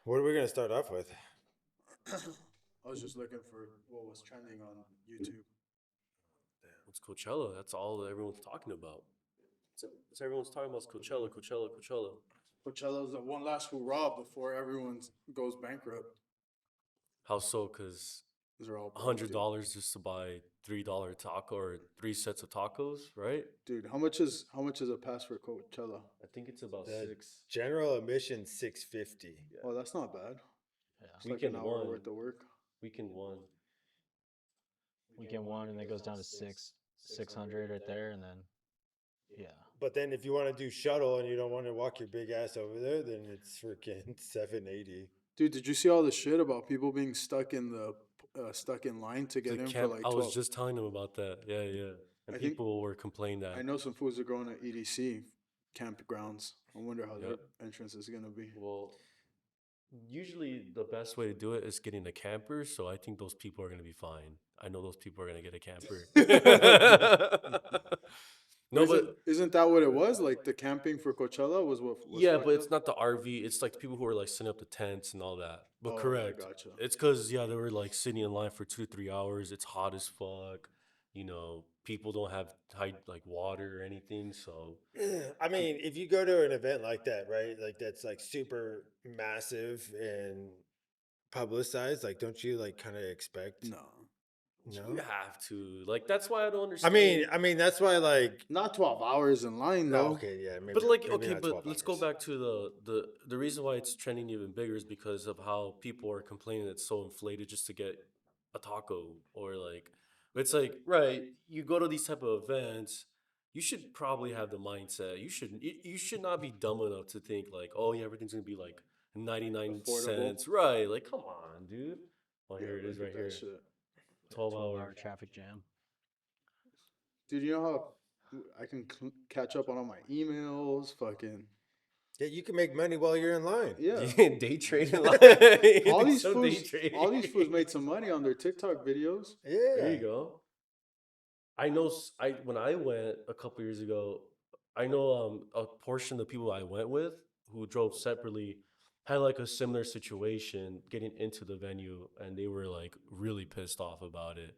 What are we gonna start off with? I was just looking for what was trending on YouTube. It's Coachella. That's all everyone's talking about. Everyone's talking about is Coachella, Coachella, Coachella. Coachella's the one last hurrah before everyone goes bankrupt. How so? Because Because they're all broke, dude. $100 just to buy $3 taco or three sets of tacos, right? Dude, how much is a pass for Coachella? I think it's about The six. general admission 650. Oh, that's not bad. Yeah. It's like Weekend an hour one. worth of work. Weekend one. Weekend one, and then it goes down to 600 right there, and then yeah. But then if you want to do shuttle and you don't want to walk your big ass over there, then it's freaking 780. Dude, did you see all the shit about people being stuck in line to get The in for camp, like I 12? was just telling them about that. Yeah, yeah. And I think- people were complaining that. I know some fools are going to EDC campgrounds. I wonder how Yep. their entrance is gonna be. Well, usually the best way to do it is getting a camper. So I think those people are going to be fine. I know those people are going to get a camper. No, but Isn't that what it was? Like the camping for Coachella was what? Was yeah, fucked but it's up? not the RV. It's like the people who are like setting up the tents and all that. But Oh, I correct. gotcha. It's because yeah, they were like sitting in line for 2 to 3 hours. It's hot as fuck. People don't have like water or anything. So I mean, if you go to an event like that, right? Like that's like super massive and publicized, like don't you like kind of expect No, you no? have to like. That's why I don't I understand. mean that's why like not 12 hours in line no, though. okay, yeah, maybe, But like, maybe okay, not but 12 let's go hours. back to the reason why it's trending even bigger is because of how people are complaining it's so inflated just to get a taco or like, it's like right. You go to these type of events, you should probably have the mindset. You should not be dumb enough to think like, oh yeah, everything's gonna be like 99 Affordable. cents, right? Like, come on, dude. Oh, Yeah, here it is, look at right that here. shit. 12 hour. traffic jam. Dude, you know how I can catch up on all my emails? Fucking Yeah, you can make money while you're in line. yeah. Day trading. all these fools made some money on their TikTok videos. Yeah. There you go. I know. I when I went a couple years ago, I know a portion of the people I went with who drove separately had like a similar situation getting into the venue, and they were like really pissed off about it.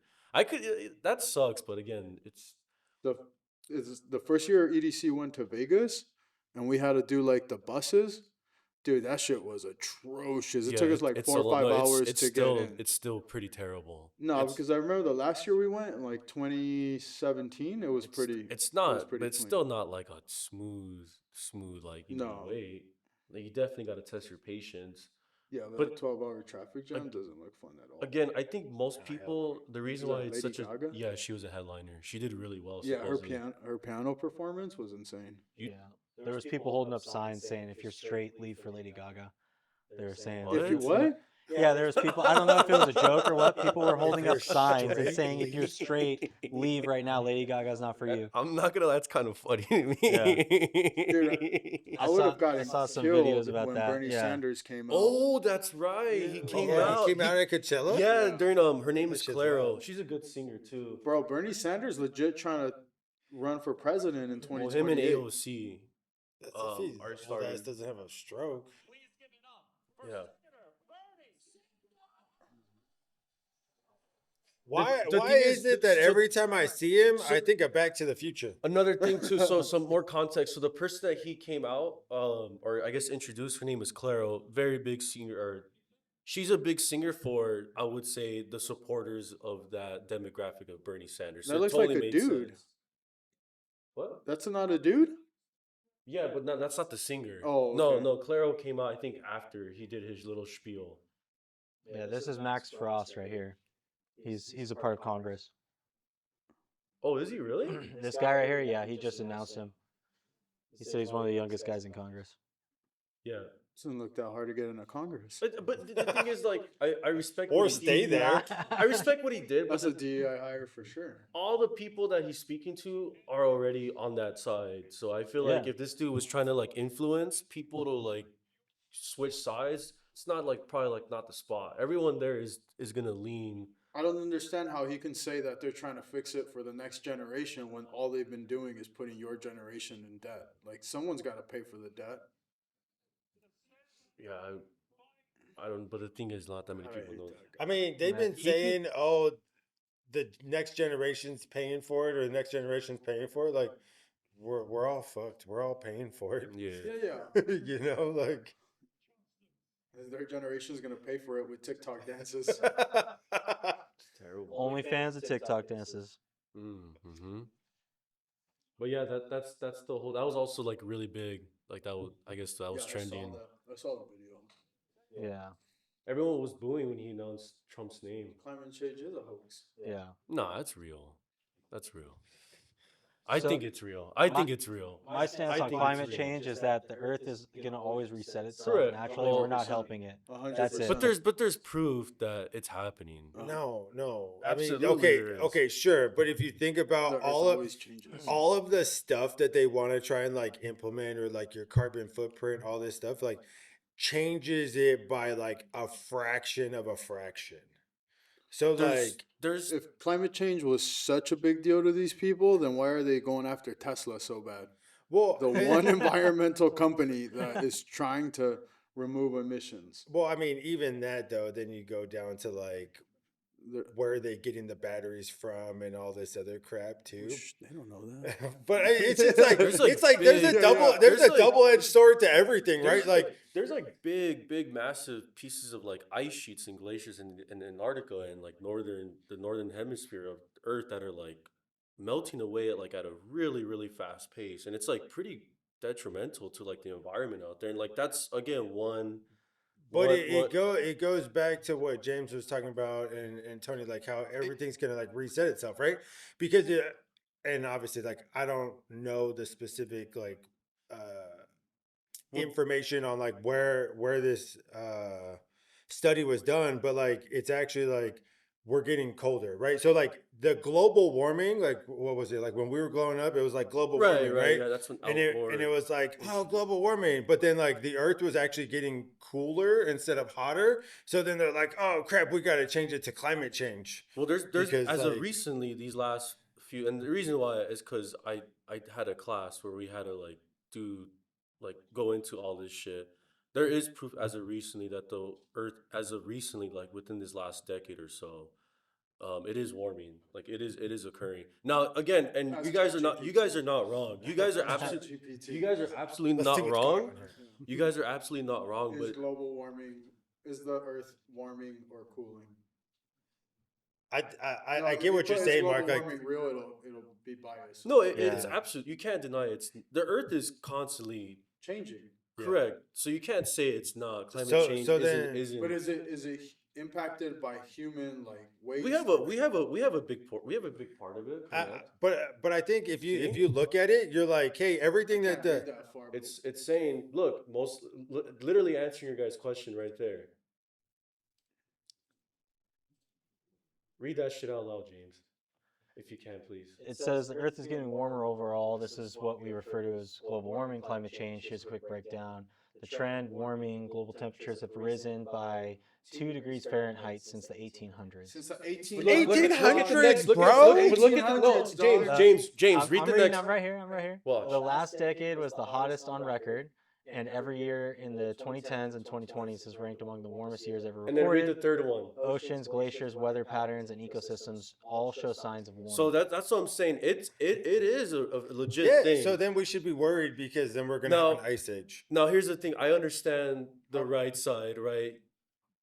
That sucks, but again, it's The is the first year EDC went to Vegas, and we had to do like the buses. Dude, that shit was atrocious. It yeah, took us like it's 4 a or lot. 5 No, hours it's to still get in. it's still pretty terrible. No, It's- because I remember the last year we went in like 2017. It was it's pretty. It's It was not, pretty but it's clean. still not like a smooth like you No. wait. Like you definitely got to test your patience. Yeah, but But- a 12-hour traffic jam doesn't look fun at all. Again, I think most people, the reason that why it's Lady such a Gaga? yeah, she was a headliner. She did really well. Yeah, supposedly. her piano performance was insane. You- Yeah, there was people holding up signs saying if you're straight, leave for Lady Gaga. They were saying What? If you what? Yeah, there was people. I don't know if it was a joke or what. People were holding you're up signs and straight, saying if you're straight, leave right now. Lady Gaga's not for you. I'm not gonna. That's kind of funny to me. Dude, I would have gotten I saw some killed videos about when that, Bernie yeah. Sanders came out. Oh, that's right. He Yeah. came Yeah, out. he came out at Coachella. Yeah, Yeah. during her name That is shit's Claro. wild. She's a good singer too. Bro, Bernie Sanders legit trying to run for president in Well, him and 2028. AOC. That's if he's Are his starting. ass doesn't have a stroke. Yeah. Why? the Why thing is is, it that so- every time I see him, so- I think of Back to the Future? Another thing too, so some more context. So the person that he came out, or I guess introduced, her name is Claro, very big singer. Or she's a big singer for, I would say, the supporters of that demographic of Bernie Sanders. That it looks like a made dude. sense. What? That's not a dude? Yeah, but that's not the singer. Oh, no, okay. no. Claro came out, I think, after he did his little spiel. Yeah, this is Max Frost right here. He's a part of Congress. Oh, is he really? This guy right here, yeah, he just announced him. He said he's one of the youngest guys in Congress. Yeah. Doesn't look that hard to get into Congress. But the thing is, like, I respect Or what he stay did. there. I respect what he did, but That's a DEI hire for sure. all the people that he's speaking to are already on that side. So I feel like Yeah. if this dude was trying to like influence people to like switch sides, it's not like probably like not the spot. Everyone there is gonna lean. I don't understand how he can say that they're trying to fix it for the next generation when all they've been doing is putting your generation in debt. Like someone's got to pay for the debt. Yeah, I don't. But the thing is, not that many All people right, know. Doug. I mean, they've Yeah, been EP saying, "Oh, the next generation's paying for it, or the next generation's paying for it." Like, we're all fucked. We're all paying for it. Yeah. Yeah. You know, like. Their generation is gonna pay for it with TikTok dances. It's terrible. OnlyFans and TikTok dances. Mm-hmm. But yeah, that's the whole. That was also like really big. Like that was, I guess that was Yeah, trending. I saw the video. Yeah. Everyone was booing when he announced Trump's name. Climate change is a hoax. Yeah. Nah, that's real. That's real. I So think it's real. I my think it's real. my stance I on think climate it's real. change is that the Earth is gonna always reset itself Correct. naturally. We're not 100%. helping it. 100%. That's it. But there's proof that it's happening. No. I mean, Absolutely there is. okay, sure. But if you think the about Earth all of always changes. all of the stuff that they want to try and like implement, or like your carbon footprint, all this stuff, like changes it by like a fraction of a fraction. So like, There's If climate change was such a big deal to these people, then why are they going after Tesla so bad? well, The one environmental company that is trying to remove emissions. well, I mean, even that though, then you go down to like They're- where are they getting the batteries from and all this other crap too. They don't know that. But it's just like There's, like, it's like big- there's a Yeah, double yeah. there's There's, a like- double-edged sword to everything, right? Like there's like big massive pieces of like ice sheets and glaciers in Antarctica and like the northern hemisphere of Earth that are like melting away at a really fast pace, and it's like pretty detrimental to like the environment out there. And like that's again one. But one- it goes back to what James was talking about, and Tony, like how everything's gonna like reset itself, right? Because and obviously like I don't know the specific like information on like where this study was done, but like it's actually like we're getting colder, right? So like the global warming, like what was it like when we were growing up? It was like global warming, right? Yeah, that's when And it was like, oh, global warming, but then like the Earth was actually getting cooler instead of hotter. So then they're like, oh crap, we got to change it to climate change. Well, there's Because, as of like- recently these last few, and the reason why is because I had a class where we had to like do like go into all this shit. There is proof as of recently that the Earth, as of recently, like within this last decade or so, it is warming. Like it is occurring now again. And That's you guys are ChatGPT. not wrong. You guys are That's absolutely ChatGPT. you guys are absolutely Let's not see what's wrong. going on here. You guys are absolutely not wrong. Is But global warming, is the Earth warming or cooling? I No, I get what you're is saying, global Mark. Like, warming real, it'll be biased. no, it's Yeah. absolute. You can't deny it's the Earth is constantly Changing. Yeah. correct. So you can't say it's not. Climate So- change so isn't, then- isn't. But is it impacted by human like waste? we have a big part. We have a big part of it. Correct? but I think if See? you look at it, you're like, hey, everything that Can't read the that far, but It's saying, look, literally answering your guys' question right there. Read that shit out loud, James, if you can, please. It says the Earth is getting warmer overall. This is what we refer to as global warming, climate change. Here's a quick breakdown. The trend, warming, global temperatures have risen by 2 degrees Fahrenheit since the 1800s. since the 18 Look at the 1800s, next- look at- bro? look at the, no, 1800s, James, dog. James, I'm, read I'm the reading, next. I'm right here. Watch. The last decade was the hottest on record, and every year in the 2010s and 2020s is ranked among the warmest years ever And then read the reported. third one. Oceans, glaciers, weather patterns, and ecosystems all show signs of warming. So that's what I'm saying. It is a legit yeah. thing. So then we should be worried because then we're gonna No. have an ice age. Now here's the thing. I understand the right side, right?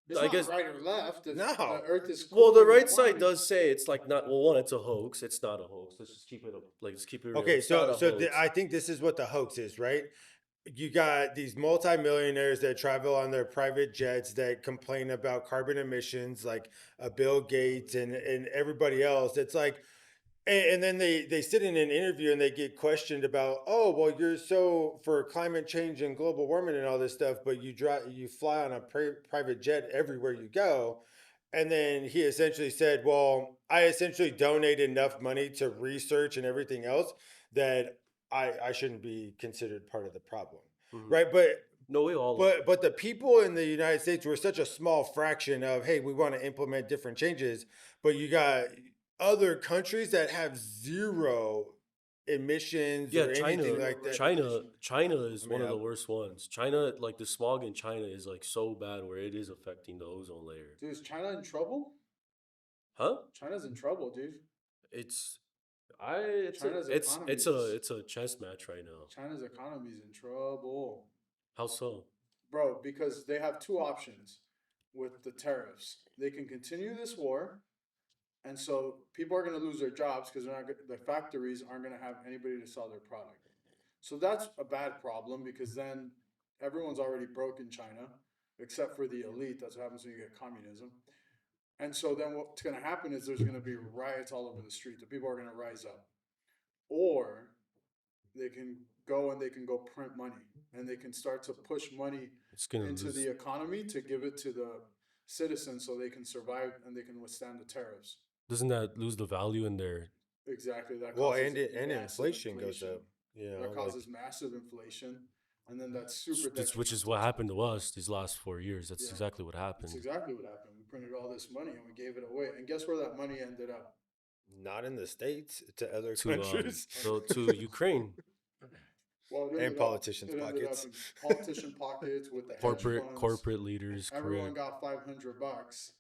It's I not guess- right or left. It's, No. the Earth is. Well, the cooling right and side warming. does say it's like not. Well, one, it's a hoax. It's not a hoax. Let's just keep it let's keep it real. Okay, It's not so a so hoax. I think this is what the hoax is, right? You got these multimillionaires that travel on their private jets that complain about carbon emissions, like Bill Gates and everybody else. It's like, and then they sit in an interview and they get questioned about, oh, well, you're so for climate change and global warming and all this stuff, but you fly on a private jet everywhere you go. And then he essentially said, well, I essentially donate enough money to research and everything else that I shouldn't be considered part of the problem. Mhm. Right. But No, we all. but the people in the United States were such a small fraction of, hey, we want to implement different changes, but you got other countries that have zero emissions Yeah, or anything China, like that. China is I one mean, of the worst ones. China, like the smog in China is like so bad where it is affecting the ozone layer. Dude, is China in trouble? Huh? China's in trouble, dude. It's it's a China's economy is it's a chess match right now. China's economy's in trouble. How so? Bro, because they have two options with the tariffs. They can continue this war, and so people are going to lose their jobs because they're not the factories aren't going to have anybody to sell their product. So that's a bad problem because then everyone's already broke in China, except for the elite. That's what happens when you get communism. And so then what's going to happen is there's going to be riots all over the street. The people are going to rise up. Or they can go and they can go print money and they can start to push money It's gonna into lose. the economy to give it to the citizens so they can survive and they can withstand the tariffs. Doesn't that lose the value in their? Exactly. That well, causes and massive inflation goes up. You know, That like causes massive inflation. And then that's super Which is detrimental what to happened to us these last 4 years. That's Yeah. exactly what That's happened. exactly what happened. We printed all this money and we gave it away. And guess where that money ended up? not in the States, to other To countries. to Ukraine, Well, And politicians' it ended pockets. up in politician pockets with the hedge funds. corporate leaders, Everyone correct. got $500,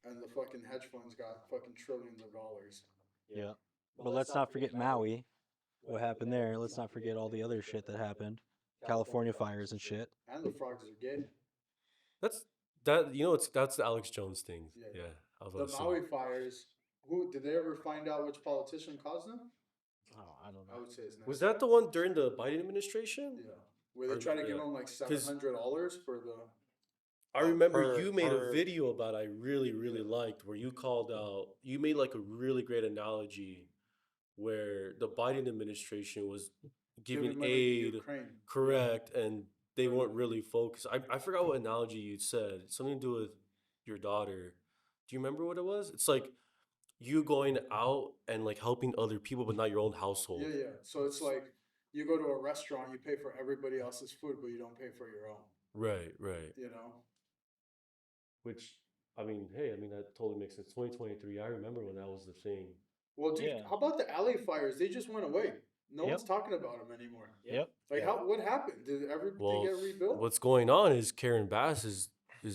and the fucking hedge funds got fucking trillions of dollars. Yeah. But let's not forget Maui. What happened there? Let's not forget all the other shit that happened. California fires and shit. And the frogs are gay. That's that you know it's that's the Alex Jones thing. Yeah. Yeah, I was The about to say. Maui fires. Who did they ever find out which politician caused them? Oh, I don't I know. would say it's not. Was that the one during the Biden administration? Yeah, where they try to give Yeah. them like 'Cause- $700 for the. I remember per- you made a per- video about I really liked where you called out you made like a really great analogy where the Biden administration was giving money to aid, Ukraine. correct, and they weren't really focused. I forgot what analogy you said. Something to do with your daughter. Do you remember what it was? It's like you going out and like helping other people, but not your own household. Yeah, yeah. So it's like you go to a restaurant, you pay for everybody else's food, but you don't pay for your own. Right, right. You know. Which, I mean, hey, I mean, that totally makes sense. 2023, I remember when that was the thing. Well, dude, Yeah. how about the alley fires? They just went away. No Yep. one's talking about them anymore. Yep. Like, Yeah. what happened? Did everything Well, get rebuilt? what's going on is Karen Bass is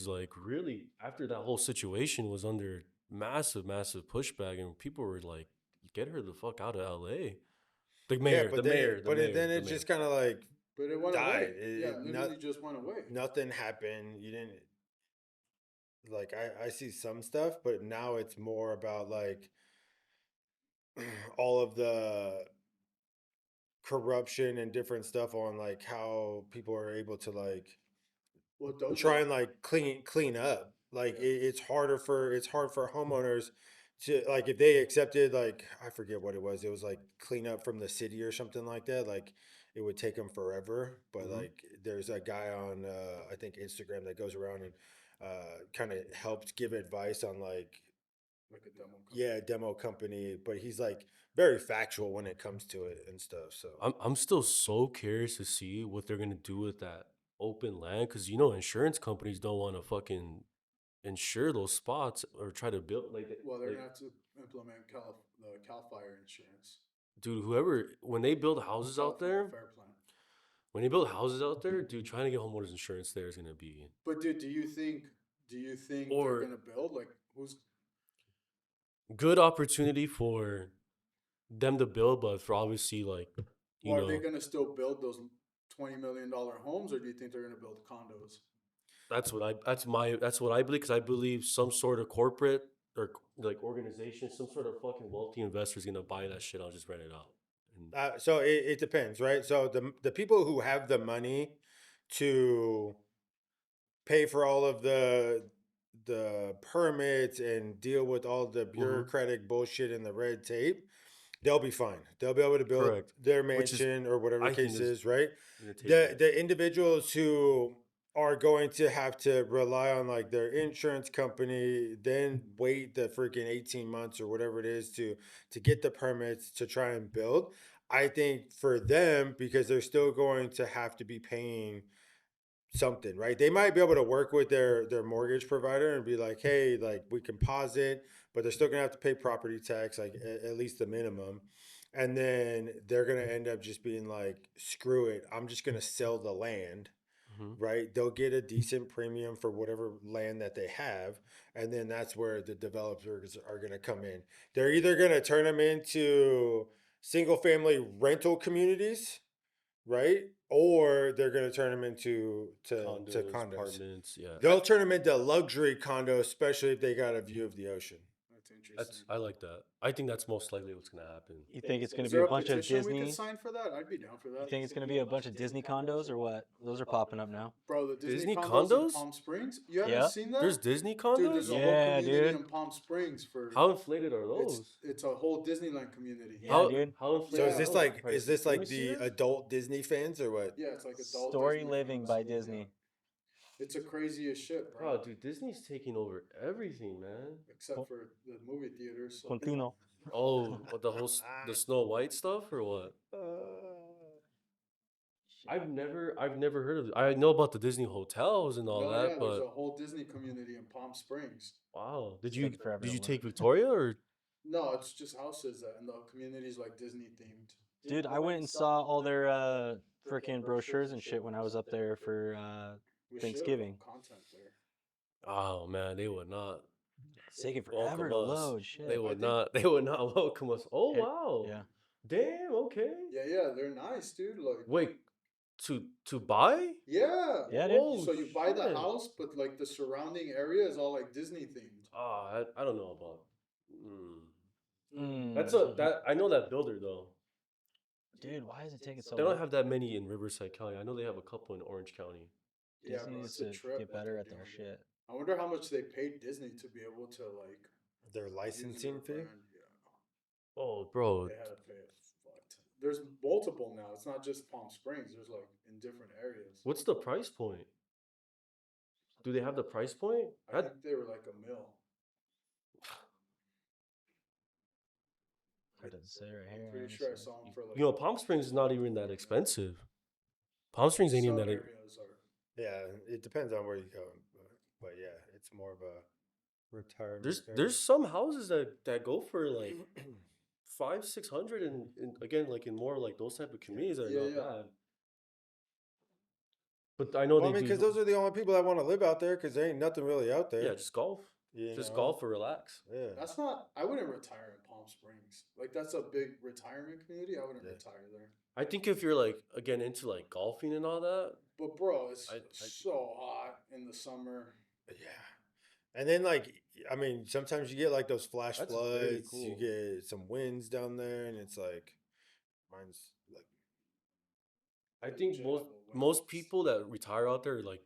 like really, after that whole situation was under massive pushback, and people were like, get her the fuck out of LA. The mayor, but the then mayor, it, the but mayor, it, then the it mayor. just kind of like But it went died. away. It- Yeah, it literally not- just went away. nothing happened. You didn't like I see some stuff, but now it's more about like all of the corruption and different stuff on like how people are able to like Well, Doja, try and like clean up. Like Yeah. it's hard for homeowners to like if they accepted like I forget what it was. It was like clean up from the city or something like that. Like it would take them forever. But Mhm. like there's a guy on I think Instagram that goes around and kind of helps give advice on like like a demo. company. yeah demo company. But he's like very factual when it comes to it and stuff. So I'm still so curious to see what they're gonna do with that open land, because you know insurance companies don't want to fucking insure those spots or try to build like, Well, they're like gonna have to implement the Cal Fire insurance. dude, whoever when they build houses out California there, Fire Plan. when they build houses out there, dude, trying to get homeowners insurance there is gonna be But dude, do you think Or- they're gonna build like who's good opportunity for them to build, but for obviously like you Well, know are they gonna still build those $20 million homes, or do you think they're gonna build condos? that's what I believe, because I believe some sort of corporate or like organization, some sort of fucking wealthy investor is gonna buy that shit. I'll just rent it out. And so it depends, right? So the people who have the money to pay for all of the permits and deal with all the bureaucratic bullshit and the red tape, they'll be fine. They'll be able to build Correct. their Which is- mansion or whatever I the think case is is, right? gonna take The it. the individuals who are going to have to rely on like their insurance company, then wait the freaking 18 months or whatever it is to get the permits to try and build. I think for them, because they're still going to have to be paying something, right? They might be able to work with their mortgage provider and be like, hey, like we can pause it, but they're still gonna have to pay property tax, like at least the minimum. and then they're gonna end up just being like, screw it, I'm just gonna sell the land, Mhm. right? They'll get a decent premium for whatever land that they have, and then that's where the developers are gonna come in. They're either gonna turn them into single family rental communities, right? Or they're gonna turn them into to Condos, condos. apartments, yeah. They'll turn them into luxury condos, especially if they got a view of the ocean. That's interesting. I like that. I think that's most likely what's gonna happen. You think it's going Is to be there a a bunch of petition we could Disney? sign for that? I'd be down for You that. think it's going to be a bunch of Disney condos or what? Those are popping up now. Bro, the Disney Disney condos in condos? Palm Springs? You haven't Yeah. seen that? There's Disney Dude, condos? there's a whole Yeah, community dude. in Palm Springs for How inflated are it's those? it's a whole Disneyland community. Yeah, how, dude. How So inflated is are this those like prices? is this Let me like see the this. adult Disney fans or what? Yeah, it's like adult Story Disney living fans. by Yeah. Disney. It's a crazy as shit, bro. Bro, dude, Disney's taking over everything, man. Except for the movie theaters. So. Contino. Oh, what the whole the Snow White stuff or what? I've never heard of it. I know about the Disney hotels and all No, that, yeah, but there's a whole Disney community in Palm Springs. wow. It's taking forever to Take learn. Victoria or No, it's just houses that, and the community's like Disney themed. Dude, I went and saw all their freaking brochures and shit when I was up there for We Thanksgiving. should have content there. oh man, they would not It's taking forever welcome to us. load. Shit. They would not welcome us. Oh It- wow. Yeah. Damn, okay. Yeah, they're nice, dude. Like, Wait, to buy? yeah, Yeah, dude. Oh, so you buy the shit. house, but like the surrounding area is all like Disney themed. Ah, I don't know about. Mm. That I know that builder though. Dude, why is it taking so They long? don't have that many in Riverside County. I know they have a couple in Orange County. Yeah, Disney bro, needs it's a to trip. get what better they're at their doing. shit. I wonder how much they paid Disney to be able to like Their use licensing their fee? brand. Yeah, Oh, bro. they had to pay a fuck. There's multiple now. It's not just Palm Springs. There's like in different areas. What's the price point? Do they have the price point? I think they were like $1 million. It doesn't say right I'm here. pretty sure I saw them for like. You know, Palm Springs is not even that expensive. Palm Springs ain't even some that. areas are. Yeah, it depends on where you go, but yeah, it's more of a retirement. There's some houses that go for like 500-600 and again like in more like those type of communities that are not Yeah. bad. But I know Well, I they mean, do. because those are the only people that want to live out there, because there ain't nothing really out there. Yeah, just golf. you Just know? golf or relax. Yeah. That's not. I wouldn't retire in Palm Springs. Like that's a big retirement community. I wouldn't Yeah. retire there. I think if you're like again into like golfing and all that, But bro, it's I- so hot in the summer. Yeah. And then, like, I mean, sometimes you get like those flash That's very floods. You cool. get some winds down there, and it's like, mine's like, I think Enjoyable most winds. people that retire out there like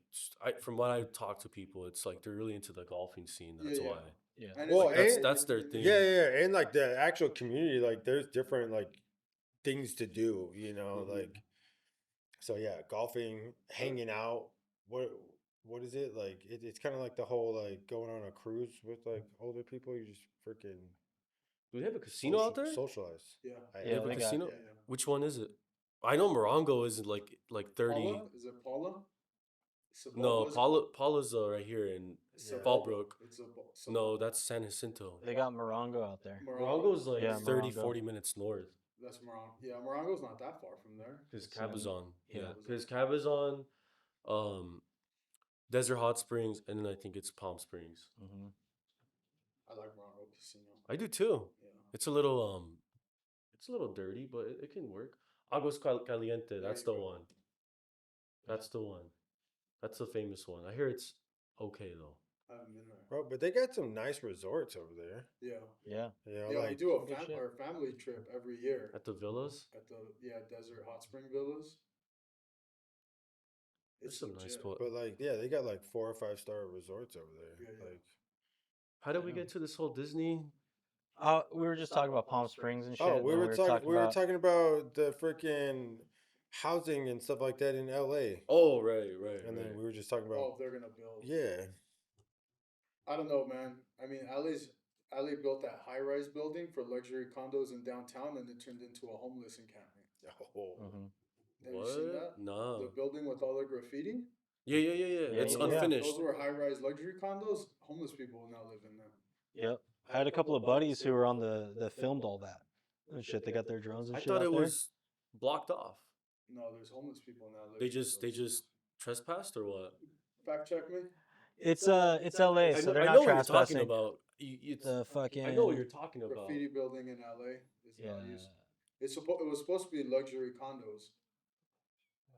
from what I talk to people, it's like they're really into the golfing scene. That's Yeah. why. Yeah. And Well, it's and- That's their thing. yeah, and like the actual community, like there's different like things to do, Mhm. like, so yeah, golfing, hanging out. What is it like? It's kind of like the whole like going on a cruise with like older people. You just freaking Do they have a casino out there? socialize. Yeah. I- They have a they got- casino. Yeah. Which one is it? I know Morongo is like 30. Paula? Is it Paula? No, Saboba's- Paula's right here in Yeah. Fallbrook. It's a No, that's San Jacinto. They got Morongo out there. Morongo's like Yeah, 30, Morongo. 40 minutes north. That's Morongo. Yeah, Morongo's not that far from there. His It's in- Cabazon. Yeah. yeah. His Cabazon, Desert Hot Springs, and then I think it's Palm Springs. Hmm. I like Morongo Casino. I do too. Yeah. It's a little dirty, but it can work. Aguas Caliente, that's the you go. one. That's the one. That's the famous one. I hear it's okay though. I haven't been there. Bro, but they got some nice resorts over there. Yeah. Yeah. Yeah, Yeah, we like do a good shit. our family trip every year At the villas, at the Desert Hot Spring Villas. there's It's some nice legit. spots. but like yeah, they got like 4 or 5 star resorts over there. Yeah. Like, How did we Yeah. get to this whole Disney? We were just talking about Palm Springs and shit. oh, and we then were talking about the freaking housing and stuff like that in LA. Oh, right. And then we were just talking about Oh, they're gonna build. yeah. I don't know, man. I mean, Ali built that high-rise building for luxury condos in downtown, and it turned into a homeless encampment. Oh. Mhm. Have you seen that? What? No. The building with all the graffiti. Yeah. It's yeah. unfinished. Those were high-rise luxury condos. Homeless people will now live in them. Yep. I had a couple of buddies who were on the filmed all that. Oh shit, they got their drones and I shit thought out it there. was blocked off. No, there's homeless people now. They living in just those. trespassed or what? Fact check me. It's LA, so they're I not know what you're talking trespassing. about. The fucking I know what you're talking about. Graffiti building in LA is yeah. not used. It was supposed to be luxury condos.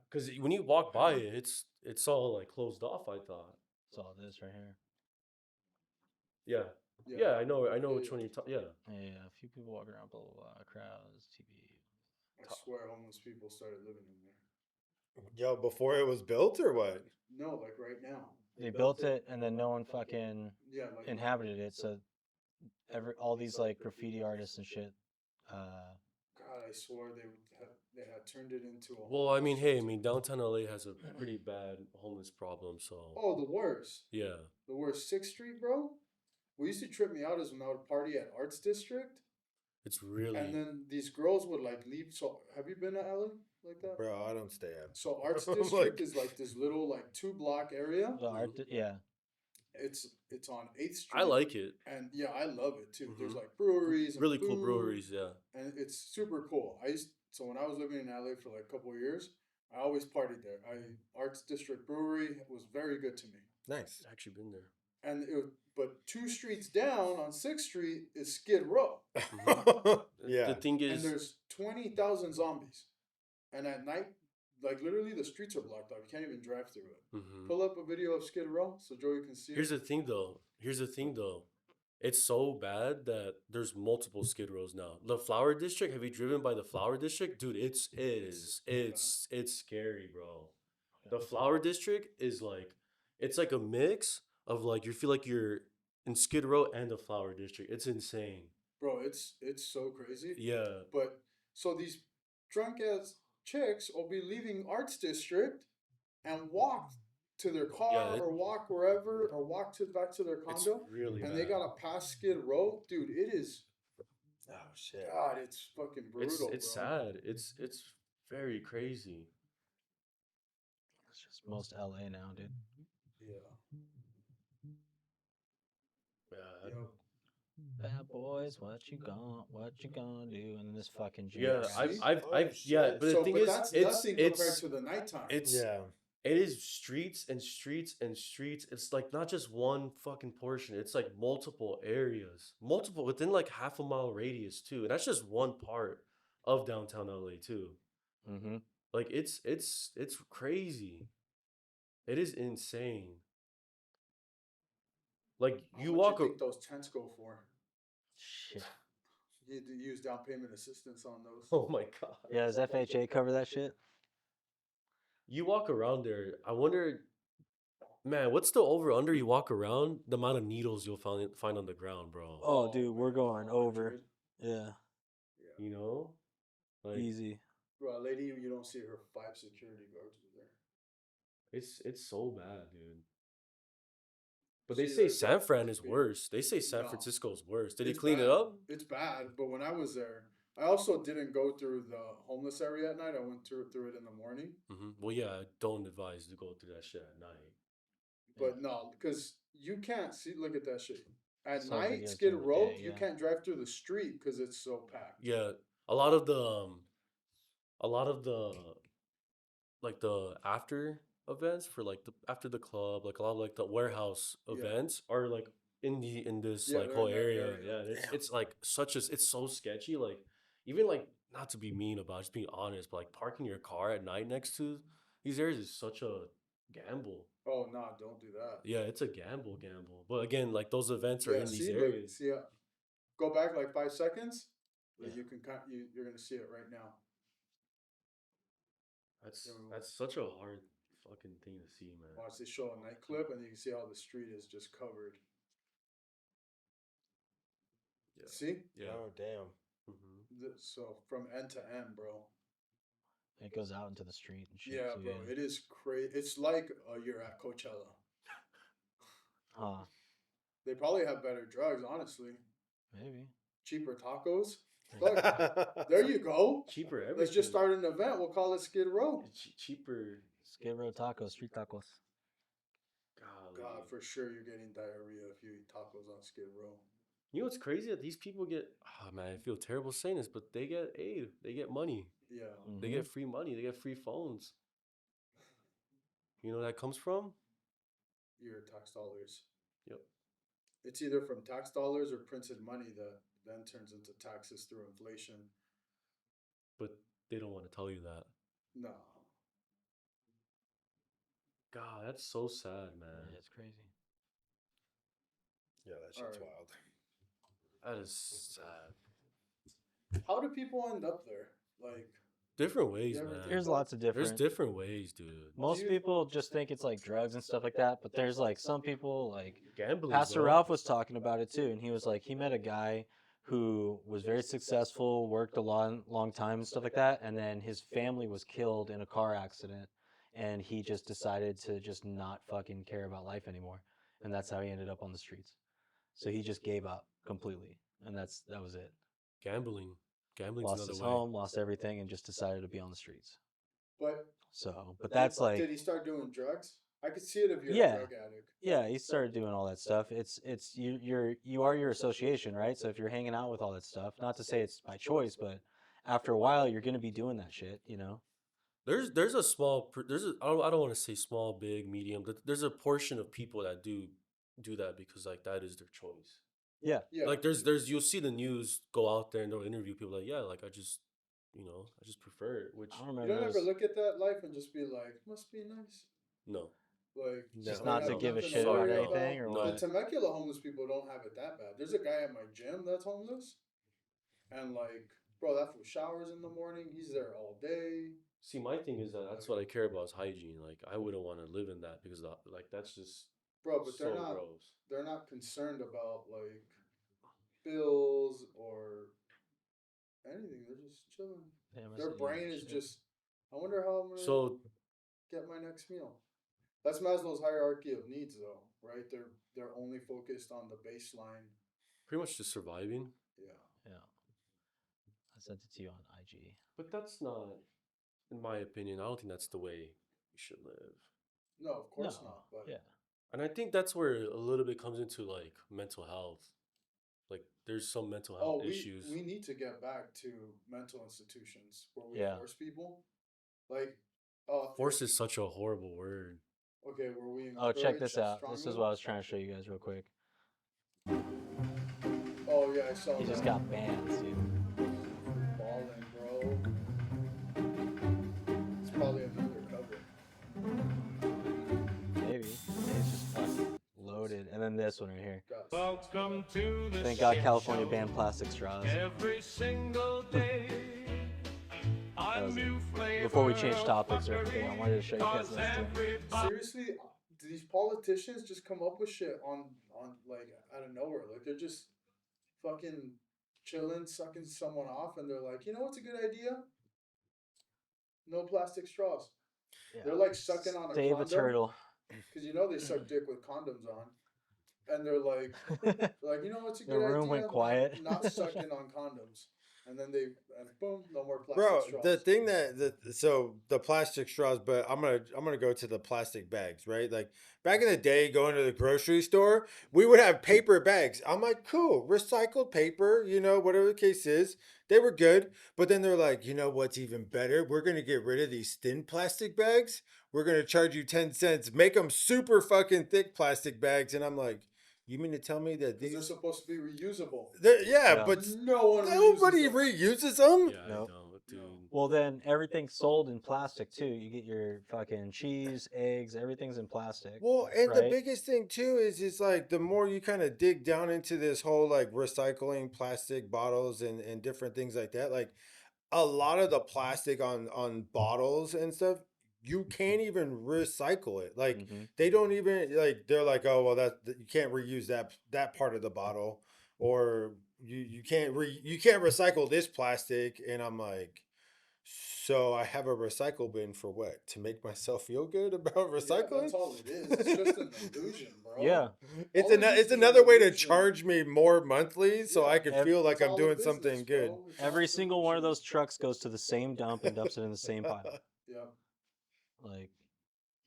Because when you walk by it, it's all like closed off. I thought. It's all this right here. Yeah. Yeah. I know Yeah, which yeah. one you're talking. Yeah. Yeah, a few people walking around, blah blah blah, crowds, TV. I swear homeless people started living in there. Yo, before it was built or what? No, like right now. They built it and then no one fucking Yeah, like inhabited it. So all these like graffiti artists and shit. God, I swore they had turned it into a. Well, I mean, hey, I mean, downtown LA has a pretty bad homeless problem. So Oh, the worst. yeah. The worst. 6th Street, bro. What used to trip me out is when I would party at Arts District, It's really. and then these girls would like leave. So, have you been to LA like that? Bro, I don't stay at. So, Arts I'm District like- is like this little like 2-block area. The art, yeah. It's on 8th Street. I like it. And yeah, I love it too. There's Mhm. like breweries, and Really cool food, breweries. Yeah. and it's super cool. So when I was living in LA for like a couple of years, I always partied there. Arts District Brewery was very good to me. Nice. I've actually been there. And but 2 streets down on 6th Street is Skid Row, Yeah. The thing and is, there's 20,000 zombies. And at night, like literally, the streets are blocked off. You can't even drive through it. mhm. Pull up a video of Skid Row so Joey can see Here's it. the thing, though. It's so bad that there's multiple Skid Rows now. The Flower District. Have you driven by the Flower District, dude? It's scary, bro. The Flower District is like, it's like a mix of like you feel like you're in Skid Row and the Flower District. It's insane. Bro, it's so crazy. Yeah. But so these drunk ass chicks will be leaving Arts District and walk to their car Yeah, or walk wherever or walk back to their It's condo, really and bad. they gotta pass Skid Row, dude. It is. Oh shit. God, it's fucking brutal. It's bro. sad. It's very crazy. It's just most LA now, dude. Yeah. Yeah. Yo. Bad boys, what you gonna do? And then this fucking Jay Yeah, Crack. See? I've Oh, yeah, shit. but the So, thing but is, that's it's nothing compared it's to the nighttime. it's Yeah. it is streets and streets and streets. It's like not just one fucking portion. It's like multiple areas, multiple within like half a mile radius too, and that's just one part of downtown LA too. Mm-hmm. Like it's crazy. It is insane. Like How you much walk. you think those tents go for? Shit. You had to use down payment assistance on those. Oh my god. Yeah, does FHA cover that shit? You walk around there. I wonder, man, what's the over under? You walk around the amount of needles you'll find on the ground, bro. Oh, dude, we're man, going over. 100. Yeah, Yeah. You know, like easy. Bro, a lady, you don't see her 5 security guards were there. it's so bad, dude. But See, they say like, San Fran that's is big. worse. They say San No. Francisco's worse. Did It's he clean it bad. up? It's bad, but when I was there, I also didn't go through the homeless area at night. I went through it in the morning. Well, yeah, I don't advise to go through that shit at night. But no, because you can't see. Look at that shit. At Sounds like night, it was Skid during the Row, day, you yeah. can't drive through the street because it's so packed. Yeah, a lot of the like the after events for like the after the club, like a lot of like the warehouse Yeah. events are like in this Yeah, like they're whole in that area. area. Yeah, and Damn. it's like it's so sketchy. Like even like not to be mean about it, just being honest, but like parking your car at night next to these areas is such a gamble. Oh no, don't do that. Yeah, it's a gamble. But again, like those events are Yeah, in these see, look, areas. see, go back like 5 seconds. Like Yeah. you can you're gonna see it right now. That's such a hard fucking thing to see, man. Watch, they show a night clip, and you can see how the street is just covered. Yeah. See, Yeah. Oh damn. so from end to end, bro. It goes out into the street and shit. Yeah, too, bro, it is crazy. It's like you're at Coachella. Huh? They probably have better drugs, honestly. Maybe. Cheaper tacos. Fuck, there you go. Cheaper everything. Let's just start an event. We'll call it Skid Row. Cheaper. Skid Row tacos, street tacos. Golly. God, for sure you're getting diarrhea if you eat tacos on Skid Row. You know what's crazy? That these people get, oh man, I feel terrible saying this, but they get aid. They get money. Yeah. They get free money. They get free phones. You know where that comes from? Your tax dollars. Yep. It's either from tax dollars or printed money that then turns into taxes through inflation. But they don't want to tell you that. No. God, that's so sad, man. It's crazy. Yeah, that shit's Alright. wild. That is sad. How do people end up there? Like, Different ways, You ever man. think There's lots of different. There's different ways, dude. Most people just think it's like drugs and stuff like that, but there's like some people like Gambling. Pastor bro. Ralph was talking about it too, and he was like he met a guy who was very successful, worked a long time and stuff like that, and then his family was killed in a car accident, and he just decided to just not fucking care about life anymore, and that's how he ended up on the streets. So he just gave up completely, and that was it. Gambling. Gambling's Lost another his way. home, lost everything, and just decided to be on the streets. but So, but that's like did he start doing drugs? I could see it if you're Yeah. a drug addict. yeah, he started doing all that stuff. It's you are your association, right? So if you're hanging out with all that stuff, not to say it's by choice, but after a while you're gonna be doing that shit, you know? There's a small I don't want to say small, big, medium. But there's a portion of people that do that because like that is their choice. Yeah. Yeah. Like there's you'll see the news go out there and they'll interview people like I just prefer it. Which I don't you remember. don't it ever was look at that life and just be like, must be nice. no. Like, just No. not to No. give a nothing shit about Sorry, no. anything or No. The what? Temecula homeless people don't have it that bad. There's a guy at my gym that's homeless, and like, bro, that fool showers in the morning. He's there all day. See, my thing is that's what I care about is hygiene. Like I wouldn't want to live in that because like that's just Bro, but so gross. they're not concerned about like bills or anything. They're just chilling. Yeah, it must Their be brain is shit. just, I wonder how I'm gonna So get my next meal. That's Maslow's hierarchy of needs, though, right? They're only focused on the baseline. pretty much just surviving. Yeah. Yeah. I sent it to you on IG. But that's not, in my opinion, I don't think that's the way we should live. No, of course No, not. But yeah. And I think that's where a little bit comes into like mental health. Like there's some mental health issues. we need to get back to mental institutions where we Yeah. force people. Like, Force is such a horrible word. okay, where we Oh, check encourage this out. This is strongly- what I was trying to show you guys real quick. Oh yeah, I saw He that. just got bans, dude. Balling, bro. It's probably another cover. Maybe. It's just fucking loaded. And then this one right here. Got Welcome to the Thank God shit California show. banned plastic straws. Every single day. That was A new flavor Before we change of topics or everything, I wanted to show you guys fuckery, this too. 'cause everybody- Seriously, do these politicians just come up with shit on like out of nowhere? Like they're just fucking chilling, sucking someone off, and they're like, you know what's a good idea? No plastic straws. Yeah. They're like sucking on a Save a condom turtle. because you know they suck dick with condoms on, and they're like, you know what's a The good room idea? went quiet. Not sucking on condoms, and then boom, no more plastic Bro, straws. the thing so the plastic straws, but I'm gonna go to the plastic bags, right? Like back in the day, going to the grocery store, we would have paper bags. I'm like, cool, recycled paper, whatever the case is. They were good, but then they're like, you know what's even better? We're gonna get rid of these thin plastic bags. We're gonna charge you 10 cents. Make them super fucking thick plastic bags, and I'm like, you mean to tell me that Because they're these? supposed to be reusable. Yeah. But No one. nobody reuses them. reuses them. Yeah, Nope. I don't, dude. Well, then everything's sold in plastic too. You get your fucking cheese, eggs, everything's in plastic. Well, and the right? biggest thing too is like the more you kind of dig down into this whole like recycling plastic bottles and different things like that, like a lot of the plastic on bottles and stuff, you can't even recycle it. Like Mhm. they don't even like they're like, oh well, that you can't reuse that part of the bottle, or you can't recycle this plastic. And I'm like, so I have a recycle bin for what? To make myself feel good about recycling? Yeah, that's all it is. It's just an illusion, bro. Yeah. It's All it is it's is another way to illusion. charge me more monthly, so I can Yeah, feel like it's I'm all a doing business, something good. bro. It's all Every a single one of solution. those trucks goes to the same dump and dumps it in the same pile. Yeah. Like,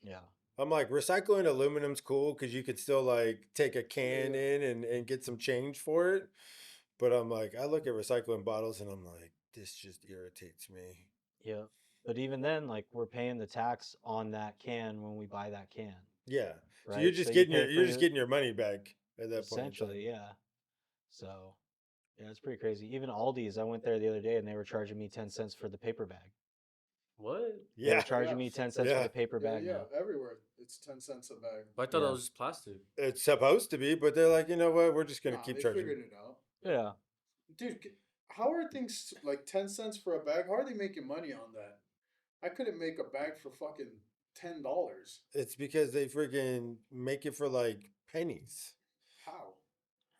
yeah. I'm like, recycling aluminum's cool because you could still like take a can Yeah. in and get some change for it. But I'm like, I look at recycling bottles and I'm like, this just irritates me. Yeah. But even then, like we're paying the tax on that can when we buy that can, Yeah. So right? So you pay for you're just getting your money back at that point in time. essentially, yeah. So yeah, it's pretty crazy. Even Aldi's, I went there the other day and they were charging me 10 cents for the paper bag. What? They were Yeah. charging Yeah. me 10 cents for Yeah. the paper Yeah, bag yeah, now. everywhere it's 10 cents a bag. I thought Yeah. that was just plastic. It's supposed to be, but they're like, you know what? We're just gonna Nah, keep they charging. figured it out, Yeah. dude. How are things like 10 cents for a bag? How are they making money on that? I couldn't make a bag for fucking $10. It's because they freaking make it for like pennies. How?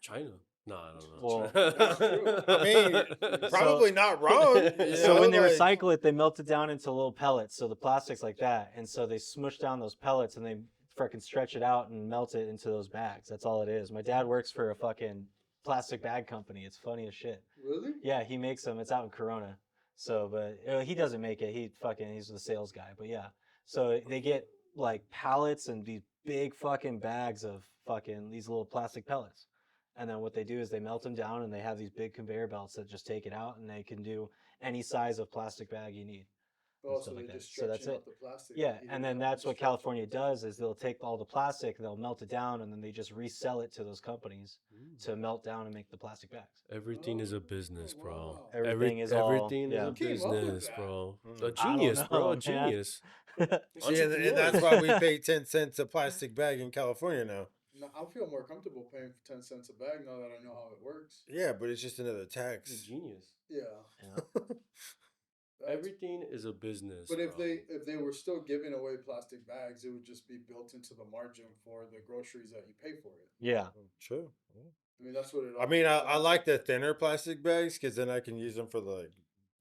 China? No, I don't know. Well, that's true. I mean, probably not wrong. You So know, when they like- recycle it, they melt it down into little pellets. So the plastic's like that, and so they smush down those pellets and they freaking stretch it out and melt it into those bags. That's all it is. My dad works for a fucking plastic bag company. It's funny as shit. Really? Yeah, he makes them. It's out in Corona. So, but he doesn't make it. He's the sales guy. But yeah, so they get like pallets and these big fucking bags of fucking these little plastic pellets. And then what they do is they melt them down and they have these big conveyor belts that just take it out and they can do any size of plastic bag you need. Oh, stuff so like they're that. just So that's stretching it. out the plastic. Yeah, heating and it then up that's what stretching. California does is they'll take all the plastic, they'll melt it down, and then they just resell it to those companies to melt down and make the plastic bags. Everything is a business, bro. Wow. Everything is all- everything yeah. is a Who came up with business, that? bro. Mm. A I don't genius, bro. know, A man. genius. See, and that's why we pay 10 cents a plastic bag in California now. No, I feel more comfortable paying for 10 cents a bag now that I know how it works. Yeah, but it's just another He's a tax. genius. Yeah. That's- Everything is a business. But if bro. they were still giving away plastic bags, it would just be built into the margin for the groceries that you pay for it. Yeah. True. I mean, that's what it. I mean, I sounds like the thinner plastic bags because then I can use them for the like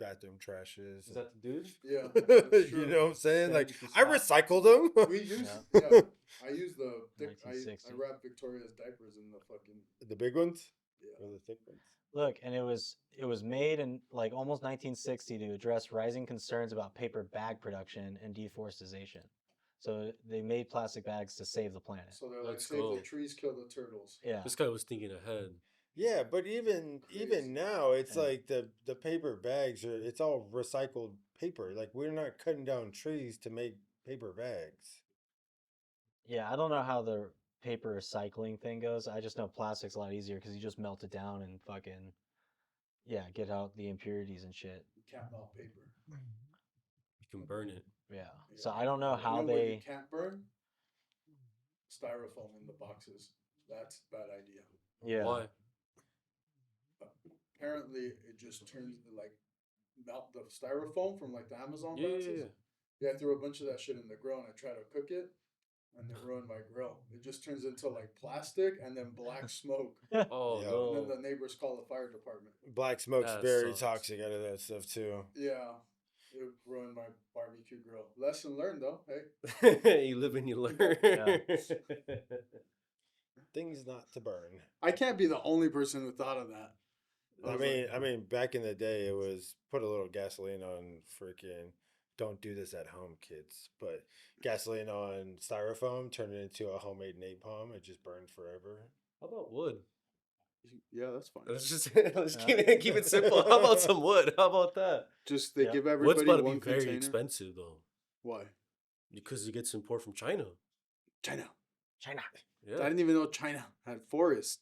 bathroom trashes. Is that the dude? Yeah, that's You true. know what I'm saying? Yeah, Like, you can I stop. recycled them. We use Yeah. yeah. I use the thick. I 1960. wrap Victoria's diapers in the fucking The big ones yeah. or the thick ones? Look, and it was made in like almost 1960 to address rising concerns about paper bag production and deforestation. So they made plastic bags to save the planet. So they're like, Let's save go. the trees, kill the turtles. Yeah. This guy was thinking ahead. Yeah, but even Crazy. now, it's Yeah. like the paper bags are. It's all recycled paper. Like we're not cutting down trees to make paper bags. Yeah, I don't know how the paper recycling thing goes. I just know plastic's a lot easier because you just melt it down and fucking, yeah, get out the impurities and shit. You can't melt paper. You can burn it. Yeah. So I don't know You how know what you they. can't burn? Styrofoam in the boxes. That's a bad idea. Yeah. Why? Apparently, it just turns like melt the styrofoam from like the Amazon Yeah, boxes. yeah, yeah. Yeah, I threw a bunch of that shit in the grill and I tried to cook it, and it ruined my grill. It just turns into like plastic and then black smoke. Oh Yeah. And no. then the neighbors call the fire department. Black smoke's That very sucks. toxic out of that stuff too. Yeah, it ruined my barbecue grill. Lesson learned though. Hey, You live and you learn. Yeah. Things not to burn. I can't be the only person who thought of that. I mean, back in the day, it was put a little gasoline on freaking. Don't do this at home, kids. But gasoline on styrofoam, turn it into a homemade napalm. It just burned forever. How about wood? Yeah, that's fine. Let's just let's keep it simple. How about some wood? How about that? Just they Yeah. give Wood's everybody about to one be very container. expensive though, Why? because it gets imported from China. China. China. Yeah, I didn't even know China had forests.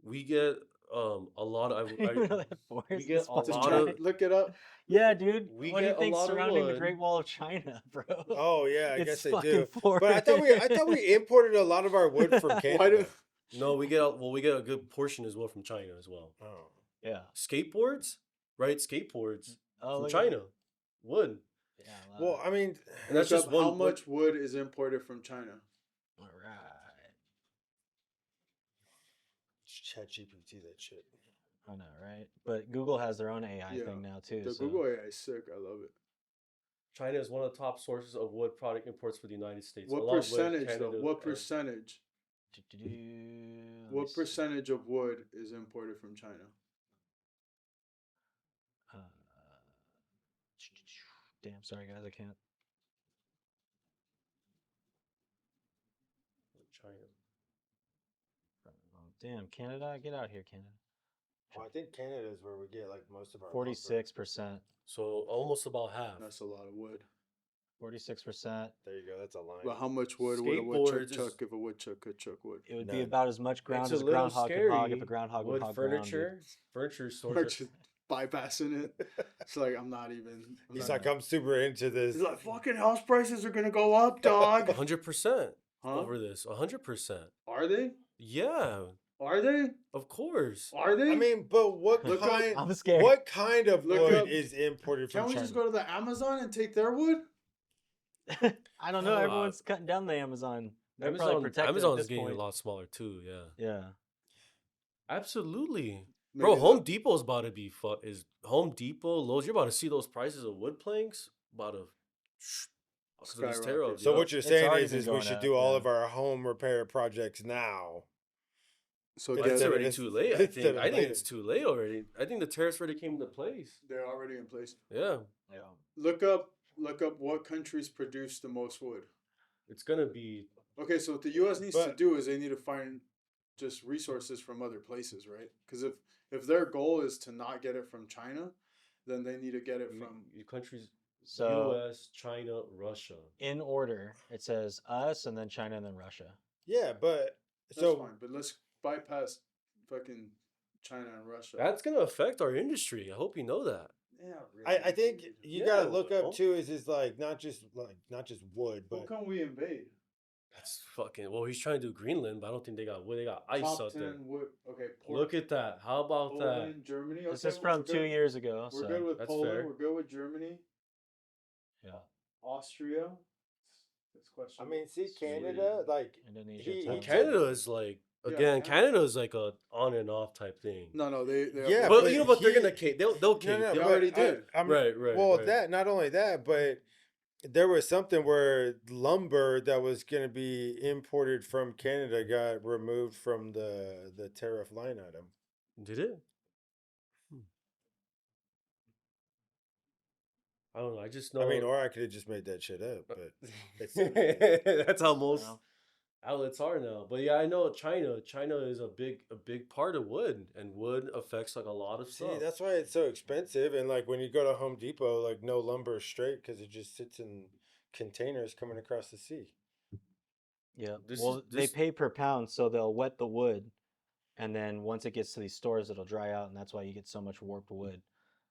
we get a lot of. You know that forest we get is a fucking Just lot try of- to look it up. Yeah, dude. we what do you get a think lot of surrounding the wood. Great Wall of China, bro? Oh yeah, I It's guess they fucking do. forest. But I thought we imported a lot of our wood from Canada. Why do? No, we get a good portion as well from China as well. Oh. Yeah. Skateboards, right? Skateboards Oh, from look at China, that. wood, Yeah. a lot Well, of- I mean, and that's Look just up one. how much wood is imported from China. all right. ChatGPT that shit. I know, right? But Google has their own AI Yeah. thing now too. The so. Google AI is sick. I love it. China is one of the top sources of wood product imports for the United States. What along with percentage though? Canada What and- percentage? Do-do-do. Let me What see. percentage of wood is imported from China? Uh, damn, sorry guys, I can't. Damn, Canada, get out of here, Canada. Well, I think Canada is where we get like most of our 46%. So almost about half. That's a lot of wood. 46%. There you go. That's a line. But how much wood would a Skateboards woodchuck is- chuck if a woodchuck could chuck wood? It would be None. about as much ground It's as a a little groundhog could scary. hog if a groundhog would Wood hog ground, dude. furniture Or stores. just bypassing it. It's like I'm not even. He's like, I'm super into this. He's like, fucking house prices are gonna go up, dog. 100% Huh? over this. 100%. Are they? Yeah, Are they? of course. Are they? I mean, but what Look up- kind? I'm scared. What kind of Look wood up- is imported Can't from we China? just go to the Amazon and take their wood? I don't know. Uh, Everyone's cutting down the Amazon. They're probably Amazon, protected at Amazon's this getting point. a lot smaller too. Yeah, Yeah. absolutely. Maybe Bro, the- Home Depot's about to be is Home Depot, Lowe's. You're about to see those prices of wood planks about to because of these Skyrocket. tariffs. So yup. what you're It's saying already is been we going should up, do all yeah. of our home repair projects now. So But It's it's get, a- already it's- too late. I it's think. I think later. it's too late already. I think the tariffs already came into place. they're already in place. Yeah, Yeah. Look up what countries produce the most wood. it's gonna be. Okay, so what the U.S. needs to But- do is they need to find just resources from other places, right? Because if their goal is to not get it from China, then they need to get it from. Countries. So U.S., China, Russia. in order, it says us and then China and then Russia. Yeah, but That's so fine, but let's bypass fucking China and Russia. That's gonna affect our industry. I hope you know that. yeah, really. I think you Yeah, gotta look well. up too is like not just wood, How but come we invade? That's fucking. Well, he's trying to do Greenland, but I don't think they got wood. They got ice Top out 10 there. wood. Okay, Look at that. How about that? Poland, Germany. This okay, is from we're 2 good. years ago. We're So good with That's Poland. fair. We're good with Germany. yeah. Austria. That's I questionable. mean, see Canada, like Indonesia. He- Well, he- Thailand. Canada is like Yeah, again. Canada- Canada is like a on and off type thing. No, they Yeah, but but you know, but they're he- gonna cave. They'll cave. no, They but already did. Right. Well, right. that not only that, but there was something where lumber that was going to be imported from Canada got removed from the tariff line item. Did it? I don't know. I just know. I mean, or I could have just made that shit up, but it's that's how most Well. outlets are now. But yeah, I know China. China is a big part of wood, and wood affects like a lot of see, stuff. that's why it's so expensive. And like when you go to Home Depot, like no lumber is straight because it just sits in containers coming across the sea. Yeah. This Well, is- they this- pay per pound, so they'll wet the wood, and then once it gets to these stores, it'll dry out, and that's why you get so much warped wood.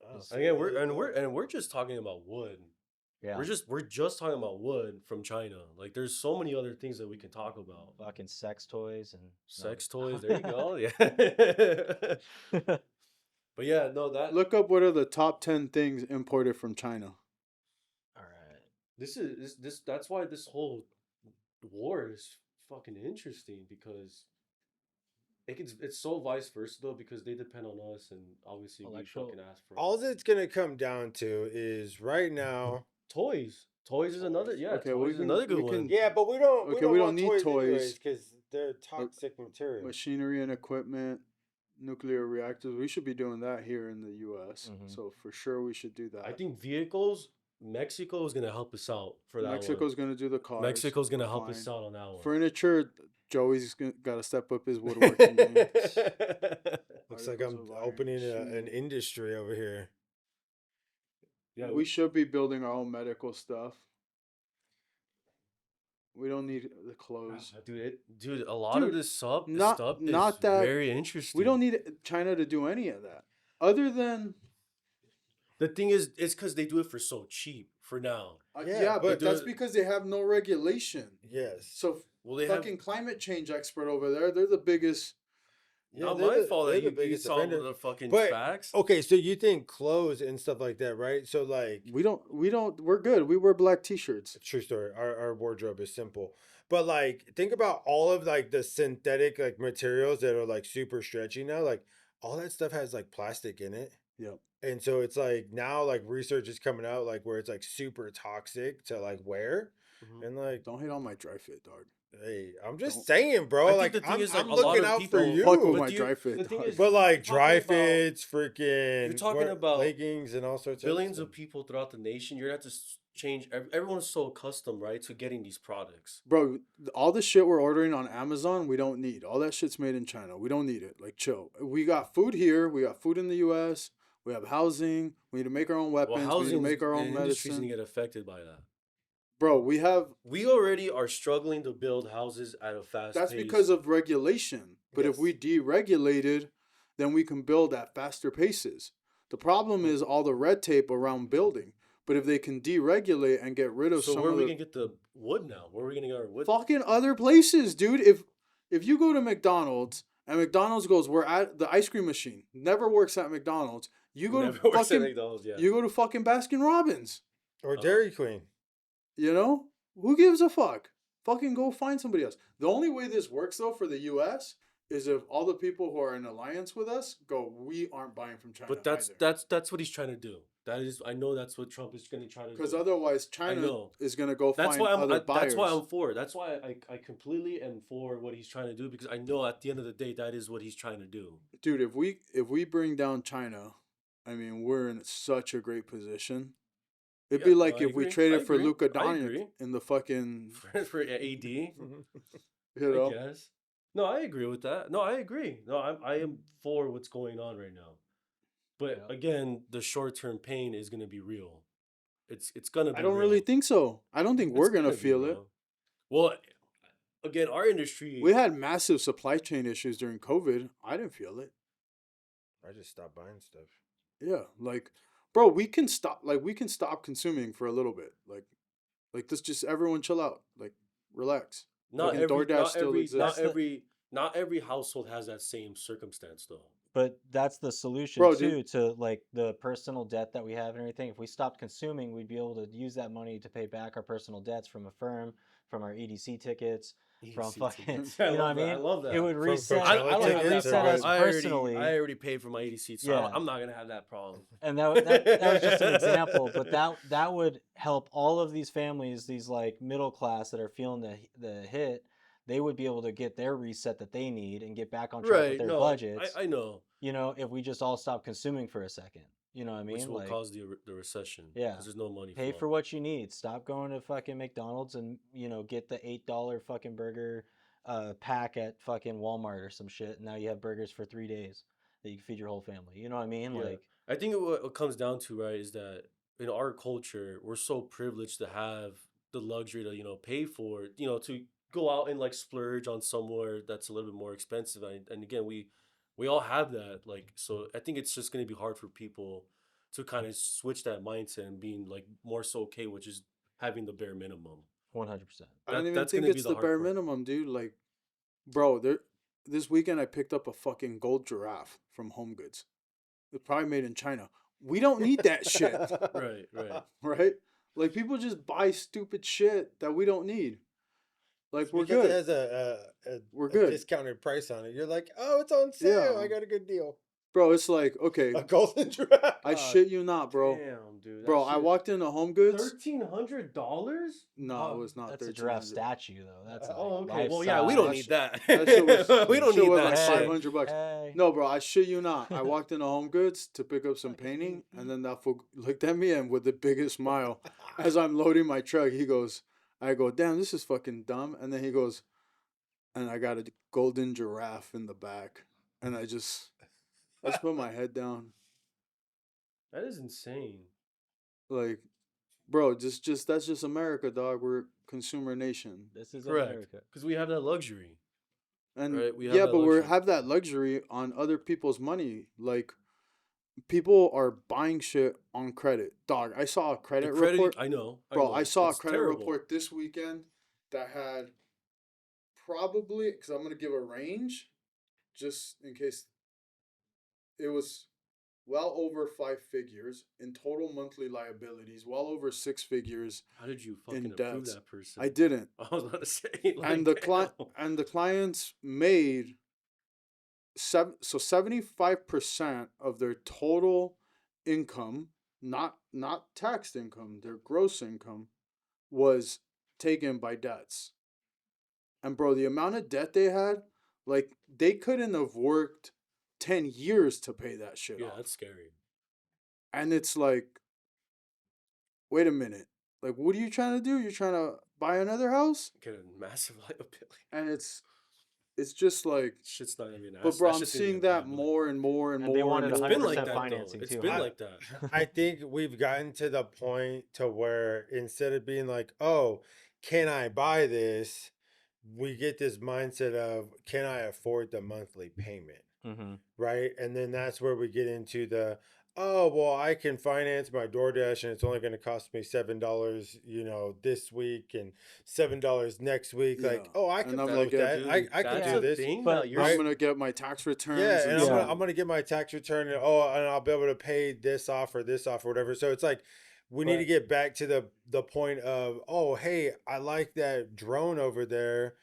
Oh, Yes. Again, we're just talking about wood. Yeah. We're just talking about wood from China. Like there's so many other things that we can talk about. Fucking sex toys and Sex toys, there you go. Yeah. But yeah, no, that Look up what are the top 10 things imported from China. All right. this is this that's why this whole war is fucking interesting because it's so vice versa though because they depend on us and obviously we Electro- fucking ask for All that's gonna come down to is right now. toys. Toys is another Okay, toys we is can- another good we one. can- Yeah, but we don't. Okay, we don't want need toys. because they're toxic material. Machinery and equipment, nuclear reactors. We should be doing that here in the U.S. Mhm. So for sure we should do that. I think vehicles. Mexico is gonna help us out for that. Mexico's going to do the cars. one. Mexico's gonna help fine. us out on that one. Furniture, Joey's got to step up his woodworking game. Looks like Articles I'm of iron, opening an shit. industry over here. Yeah, We should be building our own medical stuff. We don't need the clothes. dude, a lot of Dude, this stuff not is that- very interesting. We don't need China to do any of that. Other than, The thing is, it's because they do it for so cheap for now. Yeah, yeah, but but that's the- because they have no regulation. Yes. So Well, they fucking climate change expert over there, they're the biggest. Yeah, not they're my the- fault they're that the you biggest saw offender. the fucking But- facts. Okay, so you think clothes and stuff like that, right? So like, We're good. We wear black t-shirts. true story. Our wardrobe is simple, but like, think about all of like the synthetic like materials that are like super stretchy now. Like all that stuff has like plastic in it. Yep. And so it's like now like research is coming out like where it's like super toxic to like wear. Mhm. And like, Don't hate on my dry fit, dog. hey, I'm just Don't- saying, bro. I think Like the thing I'm, is, like, I'm a lot looking of out for people- you. Fuck with But my do you- dry fit, the thing dog. is- But like You're dry talking about- fits, freaking You're talking about leggings and all sorts of billions stuff. of people throughout the nation. You're gonna have to change. Everyone's so accustomed, right, to getting these products. Bro, all the shit we're ordering on Amazon, we don't need. All that shit's made in China. We don't need it. Like, chill. We got food here. We got food in the U.S. We have housing. We need to make our own Well, weapons. We need to housing make our own industry's medicine. gonna get affected by that. Bro, we have. We already are struggling to build houses at a fast That's pace. because of regulation. But if Yes. we deregulated, then we can build at faster paces. The problem is all the red tape around building. But if they can deregulate and get rid of So some where are of we the gonna get the wood now? Where are we gonna get our wood? fucking other places, dude. If you go to McDonald's and McDonald's goes, we're at the ice cream machine, never works at McDonald's. You go Never to works at fucking McDonald's, yeah. you go to fucking Baskin Robbins. Or Dairy Queen. You know? Who gives a fuck? Fucking go find somebody else. The only way this works though for the US is if all the people who are in alliance with us go, we aren't buying from China. But that's what he's trying to do. That is, I know that's what Trump is gonna try to do. because otherwise China know. is gonna go That's find why other buyers. that's why I'm for it. That's why I completely am for what he's trying to do, because I know at the end of the day that is what he's trying to do. Dude, if we bring down China, I mean, we're in such a great position. It'd Yeah, be no, like I if we agree. traded I for agree. Luka I Doncic agree. in the fucking, For AD, you I know. guess. No, I agree with that. No, I agree. No, I am for what's going on right now. But Yeah. again, the short term pain is gonna be real. It's gonna be. I don't real. really think so. I don't think It's we're gonna be feel it. real. Well, again, our industry. We had massive supply chain issues during COVID. I didn't feel it. I just stopped buying stuff. Yeah, like, bro, we can stop consuming for a little bit. Like this, just everyone chill out. Like, relax. Not Fucking every, DoorDash not still every, exists. not every household has that same circumstance though. But that's the solution Bro, too dude. to like the personal debt that we have and everything. If we stopped consuming, we'd be able to use that money to pay back our personal debts from a firm, from our EDC tickets, from EDC fucking. tickets. You I know what I love that. mean? I love that. It would From reset. Coachella I It would don't have that reset problem. us I personally. already paid for my EDC, so Yeah. I'm not gonna have that problem. And that was just an example, but that would help all of these families, these like middle class that are feeling the hit. They would be able to get their reset that they need and get back on track with Right? their No, budgets. I know, You know, if we just all stop consuming for a second. You know what I mean? which will Like, cause the recession. Yeah. because there's no money. pay flow. for what you need. Stop going to fucking McDonald's and get the $8 fucking burger pack at fucking Walmart or some shit. And now you have burgers for 3 days that you can feed your whole family. You know what I mean? Yeah. Like, I think what it comes down to, right, is that in our culture, we're so privileged to have the luxury to, pay for, to go out and like splurge on somewhere that's a little bit more expensive. And again, we all have that. Like, so I think it's just going to be hard for people to kind of switch that mindset and being like more so okay with just having the bare minimum. 100%. I don't even that's think gonna be it's the the hard bare part. minimum, dude. Like, bro, this weekend I picked up a fucking gold giraffe from Home Goods. It's probably made in China. We don't need that shit, Right, right. right? Like, people just buy stupid shit that we don't need. Like, we're Because good. it has a We're a good. discounted price on it. You're like, oh, it's on sale. Yeah. I got a good deal. Bro, it's like, okay, A golden giraffe. I shit you not, bro. Damn, dude. Bro, I walked into Home Goods. $1,300. No, it was not That's a 1300. giraffe statue, though. That's like Oh, okay. life Well, yeah, we don't size. need that. That shit was, we don't shit need was that like shit. 500 bucks. Hey. No, bro, I shit you not. I walked into Home Goods to pick up some painting, and then that fool looked at me and with the biggest smile, as I'm loading my truck, I go, damn, this is fucking dumb. And then he goes, and I got a golden giraffe in the back. And I just put my head down. That is insane. Like, bro, just that's just America, dog. We're a consumer nation. This is Correct. America. Because we have that luxury. And Right, we have yeah, that but we luxury. have that luxury on other people's money. Like, people are buying shit on credit. Dog, I saw a The credit credit, report. I know. Bro, know. I saw a It's credit terrible. report this weekend that had probably, because I'm going to give a range just in case, it was well over 5 figures in total monthly liabilities, well over 6 figures. How did you fucking approve debts. that person? I didn't. I was about to say. Like, And the damn. clients made 75% of their total income, not taxed income, their gross income, was taken by debts. And bro, the amount of debt they had, like, they couldn't have worked 10 years to pay that shit Yeah, off. that's scary. And it's like, wait a minute. Like, what are you trying to do? You're trying to buy another house, Get a massive liability. and it's just like. Shit's not even an But asset. bro, That I'm shit's gonna be seeing a that liability. more and more and And they more wanted and It's more. been 100% like that though. financing It's too, been huh? like that. I think we've gotten to the point to where instead of being like, oh, can I buy this? We get this mindset of, can I afford the monthly payment? Mm-hmm. Right. And then that's where we get into the, oh, well, I can finance my DoorDash and it's only going to cost me $7, this week and $7 next week. Like, Yeah. oh, I And can I'm gonna float get. that. I Dude, can that's do a this. thing But now. You're I'm right? gonna get my tax returns. Yeah, and and I'm Yeah. gonna I'm gonna get my tax return and and I'll be able to pay this off or whatever. So it's like we need to But- get back to the point of, oh, hey, I like that drone over there.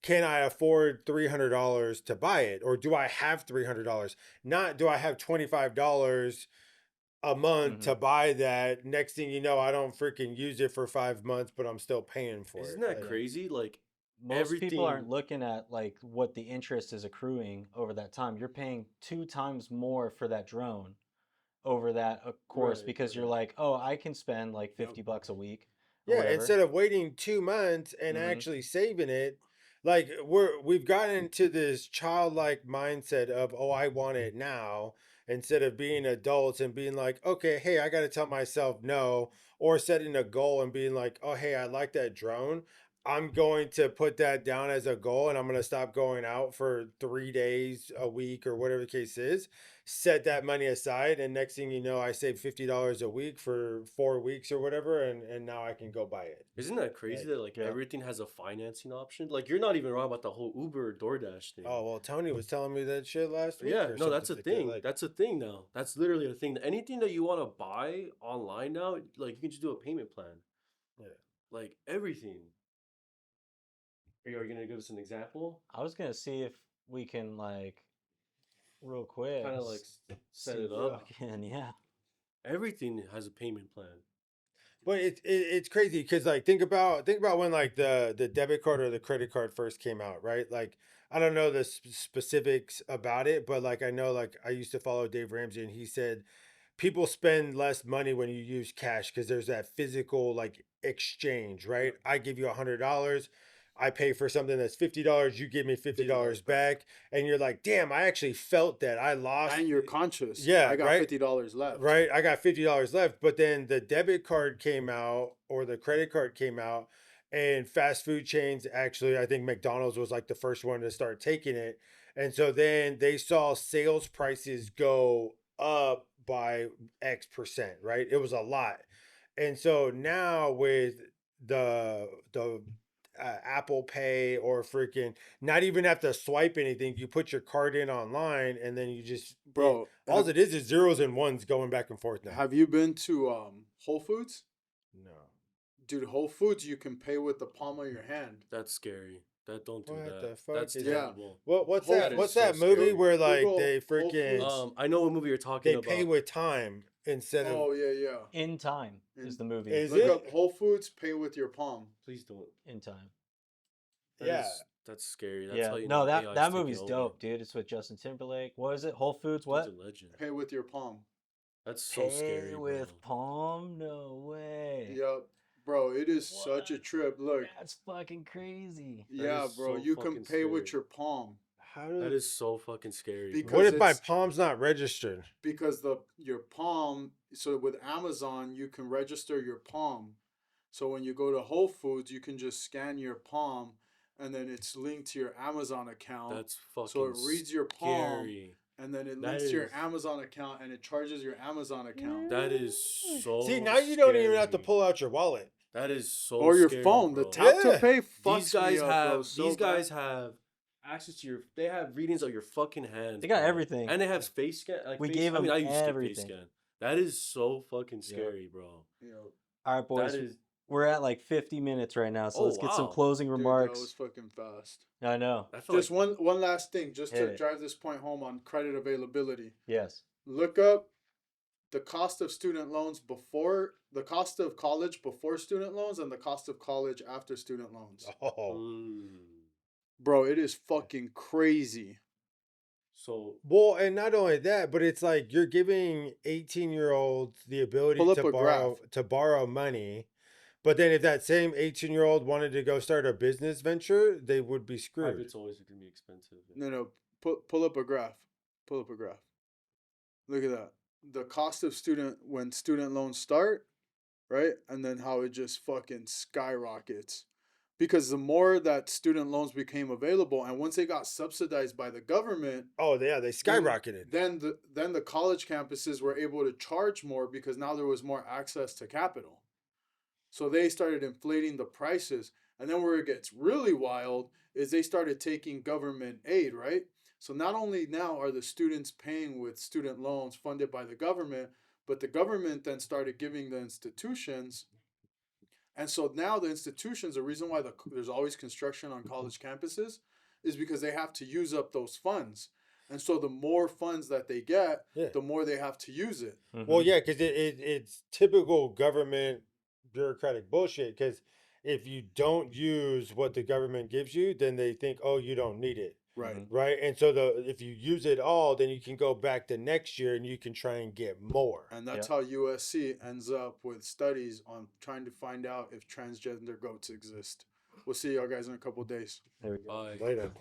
Can I afford $300 to buy it? Or do I have $300? Not do I have $25 a month Mhm. to buy that. Next thing you know, I don't freaking use it for 5 months, but I'm still paying for Isn't it. that Like, crazy? Like Most people aren't everything. looking at like what the interest is accruing over that time. You're paying 2 times more for that drone over that course Right, because you're right. like, oh, I can spend like Yep. 50 bucks a week or yeah, whatever. instead of waiting 2 months and Mhm. actually saving it, like we've gotten into this childlike mindset of, oh, I want it now, instead of being adults and being like, okay, hey, I got to tell myself no, or setting a goal and being like, oh, hey, I like that drone. I'm going to put that down as a goal and I'm going to stop going out for 3 days a week or whatever the case is, set that money aside, and next thing you know, I save $50 a week for 4 weeks or whatever, and now I can go buy it. Isn't that crazy Like, that like Yeah. everything has a financing option? Like you're not even wrong about the whole Uber or DoorDash thing. oh well, Tony was telling me that shit last week Yeah, or no, that's something a like that. thing. Like, That's a thing now. That's literally a thing. Anything that you want to buy online now, like you can just do a payment plan. yeah. Like everything. Are you gonna give us an example? I was gonna see if we can like real quick Kind of like set see it if up. we can, yeah. Everything has a payment plan. But it's crazy because, like, think about when, like, the debit card or the credit card first came out, right? Like, I don't know the specifics about it, but like I know, like, I used to follow Dave Ramsey and he said people spend less money when you use cash because there's that physical, like, exchange, right? I give you $100, I pay for something that's $50, you give me $50 back, and you're like, damn, I actually felt that I lost. And you're conscious. Yeah, I got right. $50 left. Right, I got $50 left, but then the debit card came out or the credit card came out, and fast food chains, actually, I think McDonald's was like the first one to start taking it. And so then they saw sales prices go up by X%, right? It was a lot. And so now with the Apple Pay, or freaking not even have to swipe anything, you put your card in online and then you just Bro, all it is zeros and ones going back and forth now. have you been to Whole Foods? No. Dude, Whole Foods you can pay with the palm of your hand. That's scary. Don't do What that. the fuck That's is that? terrible. What's Whole that? Foods What's is so that movie scary. where like Google they Whole freaking Foods. I know what movie you're talking they about. pay with time instead of Oh yeah, yeah. In Time is the movie. Is Look it? up Whole Foods, pay with your palm. Please don't. In Time. Yeah. That's scary. That's Yeah. how you No, know that AI is that taking movie's over. dope, dude. It's with Justin Timberlake. What is it? Whole Foods Dude's what? a legend. Pay with your palm. That's so scary, bro. with palm? No way. Yep. Bro, it is such a What? trip. Look. That's fucking crazy. Yeah, is bro. so You can fucking pay with scary. your palm. How That does is so fucking scary. Because what if my it's- palm's not registered? Because your palm, so with Amazon you can register your palm. So when you go to Whole Foods, you can just scan your palm and then it's linked to your Amazon account. That's fucking So it reads your palm scary. and then it That links to your is- Amazon account and it charges your Amazon account. That is so See, now you don't even have to scary. pull out your wallet. That is so Or your scary, phone. bro. The tap Yeah. to pay fucks These guys me up, bro, have so these guys bad. have access to your they have readings of your fucking hands. They got bro. everything. And they have face scan. Like We face, gave I mean, them I used to face everything. scan. That is so fucking scary, bro. You know, All right, boys. That is We're at like 50 minutes right now, so Oh, let's get some wow. closing dude, that remarks. was fucking fast. I know. I feel Just like one last thing, just Hit to it. drive this point home on credit availability. Yes. Look up the cost of student loans before the cost of college before student loans and the cost of college after student loans. Oh. Bro, it is fucking crazy. So Well, and not only that, but it's like you're giving 18-year-olds the ability Pull up to a borrow graph. to borrow money, But then if that same 18-year-old wanted to go start a business venture, they would be screwed. Private's always going to be expensive. Yeah. No, pull up a graph. Pull up a graph. Look at that. The cost of when student loans start, right? And then how it just fucking skyrockets. Because the more that student loans became available, and once they got subsidized by the government, Oh yeah, they skyrocketed. then the college campuses were able to charge more because now there was more access to capital. So they started inflating the prices. And then where it gets really wild is they started taking government aid, right? So not only now are the students paying with student loans funded by the government, but the government then started giving the institutions. And so now the institutions, the reason why there's always construction on college campuses is because they have to use up those funds. And so the more funds that they get, Yeah. the more they have to use it. Well, yeah, because it's typical government bureaucratic bullshit. Because if you don't use what the government gives you, then they think, oh, you don't need it. Right. Right. And so if you use it all, then you can go back the next year and you can try and get more. And that's how USC ends up with studies on trying to find out if transgender goats exist. We'll see y'all guys in a couple days. There we go. Bye. Later.